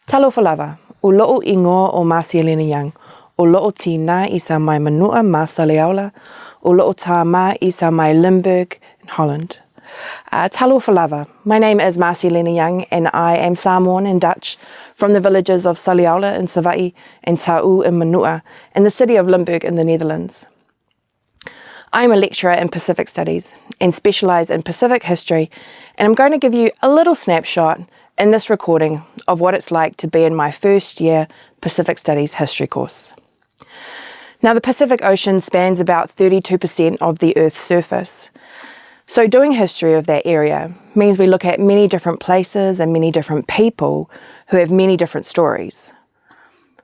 Talofa lava, o lo'o ingoa o Marcialina Young, o lo'o tina I sa mai manua ma Saliaula, o lo'o tā ma I sa mai Limburg in Holland. Talofa lava, my name is Marcialina Young and I am Samoan and Dutch from the villages of Saliaula in Savaii and Ta'u in Manua in the city of Limburg in the Netherlands. I am a lecturer in Pacific Studies and specialise in Pacific history, and I'm going to give you a little snapshot in this recording of what it's like to be in my first year Pacific Studies history course. Now, the Pacific Ocean spans about 32% of the Earth's surface. So doing history of that area means we look at many different places and many different people who have many different stories.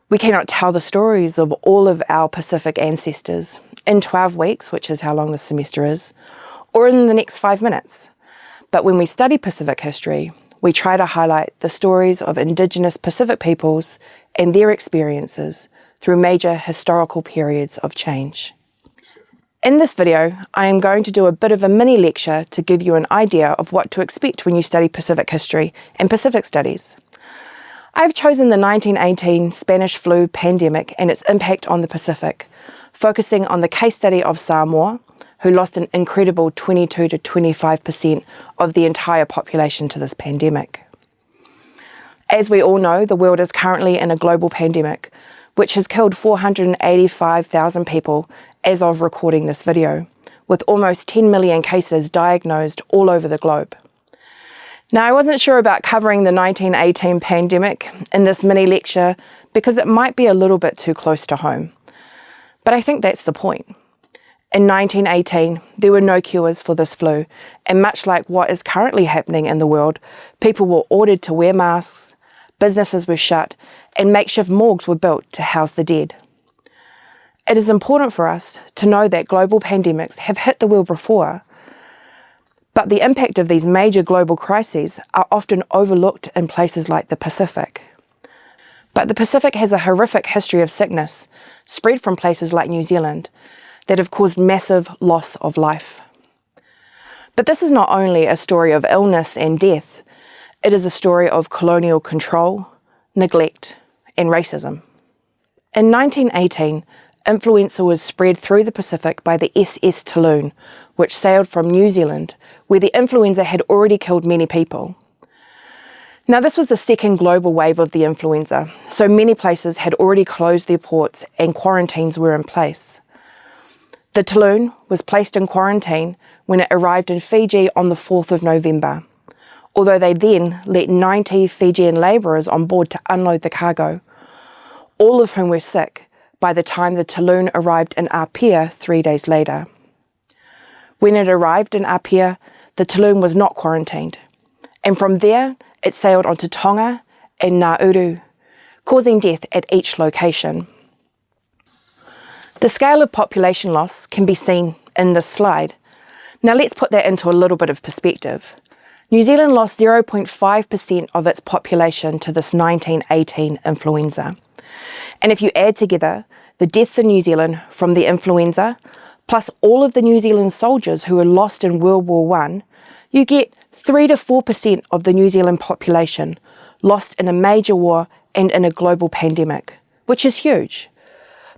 We cannot tell the stories of all of our Pacific ancestors in 12 weeks, which is how long the semester is, or in the next 5 minutes. But when we study Pacific history, we try to highlight the stories of Indigenous Pacific peoples and their experiences through major historical periods of change. In this video, I am going to do a bit of a mini lecture to give you an idea of what to expect when you study Pacific history and Pacific studies. I've chosen the 1918 Spanish flu pandemic and its impact on the Pacific, focusing on the case study of Samoa, who lost an incredible 22 to 25% of the entire population to this pandemic. As we all know, the world is currently in a global pandemic, which has killed 485,000 people as of recording this video, with almost 10 million cases diagnosed all over the globe. Now, I wasn't sure about covering the 1918 pandemic in this mini lecture because it might be a little bit too close to home. But I think that's the point. In 1918, there were no cures for this flu, and much like what is currently happening in the world, people were ordered to wear masks, businesses were shut, and makeshift morgues were built to house the dead. It is important for us to know that global pandemics have hit the world before, but the impact of these major global crises are often overlooked in places like the Pacific. But the Pacific has a horrific history of sickness, spread from places like New Zealand, that have caused massive loss of life. But this is not only a story of illness and death, it is a story of colonial control, neglect, and racism. In 1918, influenza was spread through the Pacific by the SS Talon, which sailed from New Zealand, where the influenza had already killed many people. Now, this was the second global wave of the influenza, so many places had already closed their ports and quarantines were in place. The Talon was placed in quarantine when it arrived in Fiji on the 4th of November, although they then let 90 Fijian labourers on board to unload the cargo, all of whom were sick by the time the Talon arrived in Apia 3 days later. When it arrived in Apia, the Talon was not quarantined, and from there it sailed onto Tonga and Nauru, causing death at each location. The scale of population loss can be seen in this slide. Now let's put that into a little bit of perspective. New Zealand lost 0.5% of its population to this 1918 influenza. And if you add together the deaths in New Zealand from the influenza, plus all of the New Zealand soldiers who were lost in World War I, you get 3 to 4% of the New Zealand population lost in a major war and in a global pandemic, which is huge,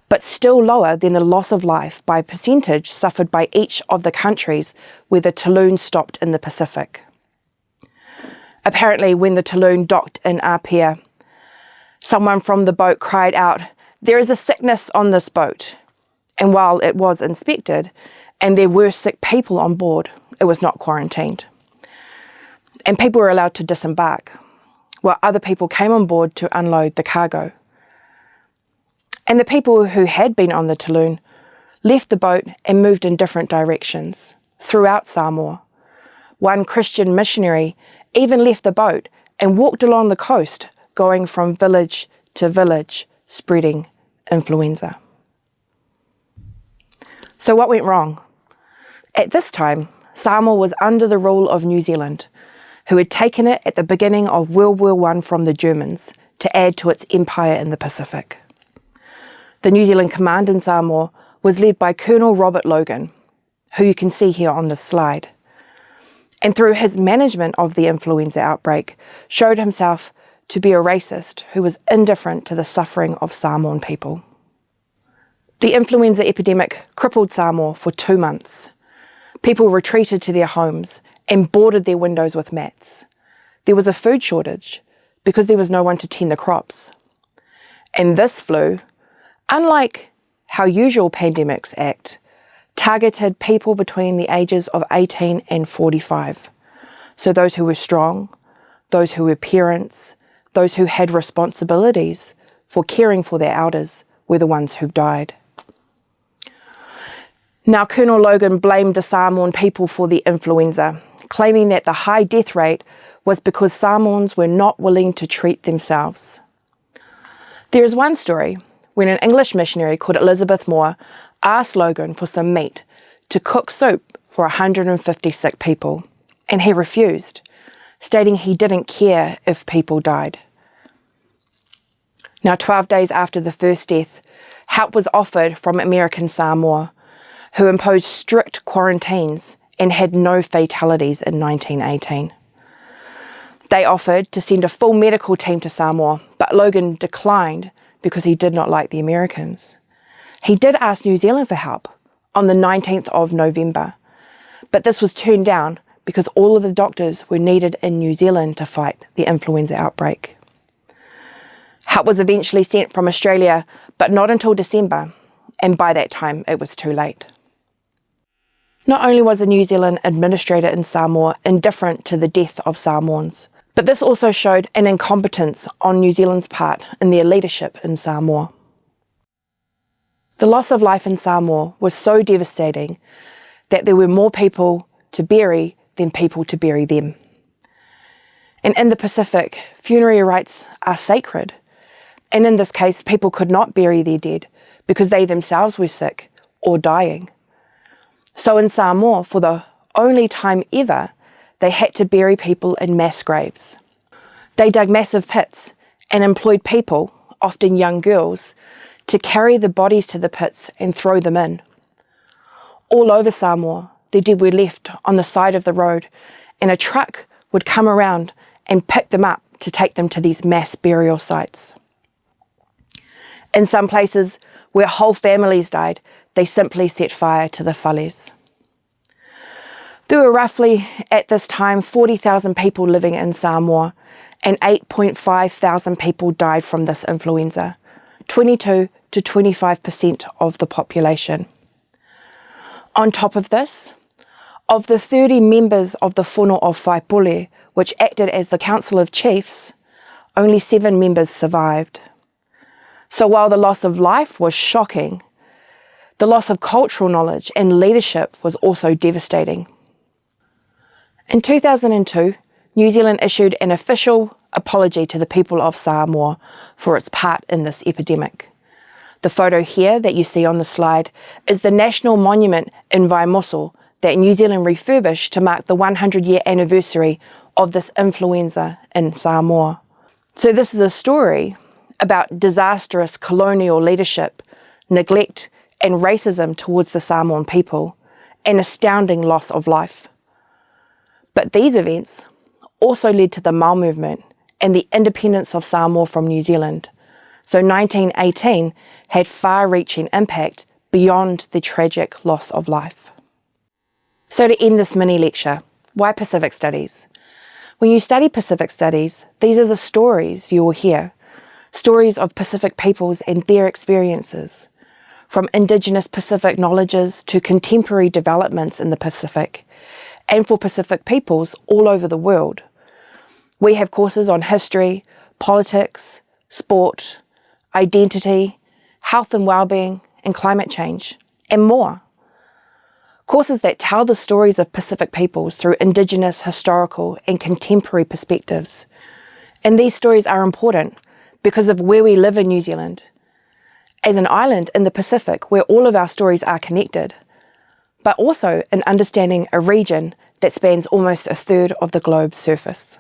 but still lower than the loss of life by percentage suffered by each of the countries where the Talon stopped in the Pacific. Apparently, when the Talon docked in Apia, someone from the boat cried out, "There is a sickness on this boat." And while it was inspected and there were sick people on board, it was not quarantined. And people were allowed to disembark, while other people came on board to unload the cargo. And the people who had been on the Talon left the boat and moved in different directions throughout Samoa. One Christian missionary even left the boat and walked along the coast, going from village to village, spreading influenza. So what went wrong? At this time, Samoa was under the rule of New Zealand, who had taken it at the beginning of World War I from the Germans to add to its empire in the Pacific. The New Zealand command in Samoa was led by Colonel Robert Logan, who you can see here on this slide. And through his management of the influenza outbreak, showed himself to be a racist who was indifferent to the suffering of Samoan people. The influenza epidemic crippled Samoa for 2 months. People retreated to their homes and boarded their windows with mats. There was a food shortage because there was no one to tend the crops. And this flu, unlike how usual pandemics act, targeted people between the ages of 18 and 45. So those who were strong, those who were parents, those who had responsibilities for caring for their elders were the ones who died. Now, Colonel Logan blamed the Samoan people for the influenza, claiming that the high death rate was because Samoans were not willing to treat themselves. There is one story when an English missionary called Elizabeth Moore asked Logan for some meat to cook soup for 150 sick people, and he refused, stating he didn't care if people died. Now, 12 days after the first death, help was offered from American Samoa, who imposed strict quarantines and had no fatalities in 1918. They offered to send a full medical team to Samoa, but Logan declined because he did not like the Americans. He did ask New Zealand for help on the 19th of November, but this was turned down because all of the doctors were needed in New Zealand to fight the influenza outbreak. Help was eventually sent from Australia, but not until December, and by that time it was too late. Not only was the New Zealand administrator in Samoa indifferent to the death of Samoans, but this also showed an incompetence on New Zealand's part in their leadership in Samoa. The loss of life in Samoa was so devastating that there were more people to bury than people to bury them. And in the Pacific, funerary rites are sacred. And in this case, people could not bury their dead because they themselves were sick or dying. So in Samoa, for the only time ever, they had to bury people in mass graves. They dug massive pits and employed people, often young girls, to carry the bodies to the pits and throw them in. All over Samoa, the dead were left on the side of the road, and a truck would come around and pick them up to take them to these mass burial sites. In some places where whole families died, they simply set fire to the whales. There were roughly, at this time, 40,000 people living in Samoa, and 8.5 thousand people died from this influenza, 22 to 25% of the population. On top of this, of the 30 members of the Whānau of Whaipole, which acted as the Council of Chiefs, only 7 members survived. So while the loss of life was shocking, the loss of cultural knowledge and leadership was also devastating. In 2002, New Zealand issued an official apology to the people of Samoa for its part in this epidemic. The photo here that you see on the slide is the National Monument in Vaimoso that New Zealand refurbished to mark the 100-year anniversary of this influenza in Samoa. So this is a story about disastrous colonial leadership, neglect and racism towards the Samoan people, and astounding loss of life. But these events also led to the Mau movement and the independence of Samoa from New Zealand. So 1918 had far-reaching impact beyond the tragic loss of life. So to end this mini lecture, why Pacific Studies? When you study Pacific Studies, these are the stories you will hear. Stories of Pacific peoples and their experiences, from Indigenous Pacific knowledges to contemporary developments in the Pacific, and for Pacific peoples all over the world. We have courses on history, politics, sport, identity, health and well-being, and climate change, and more. Courses that tell the stories of Pacific peoples through Indigenous, historical, and contemporary perspectives. And these stories are important because of where we live in New Zealand, as an island in the Pacific where all of our stories are connected, but also in understanding a region that spans almost a third of the globe's surface.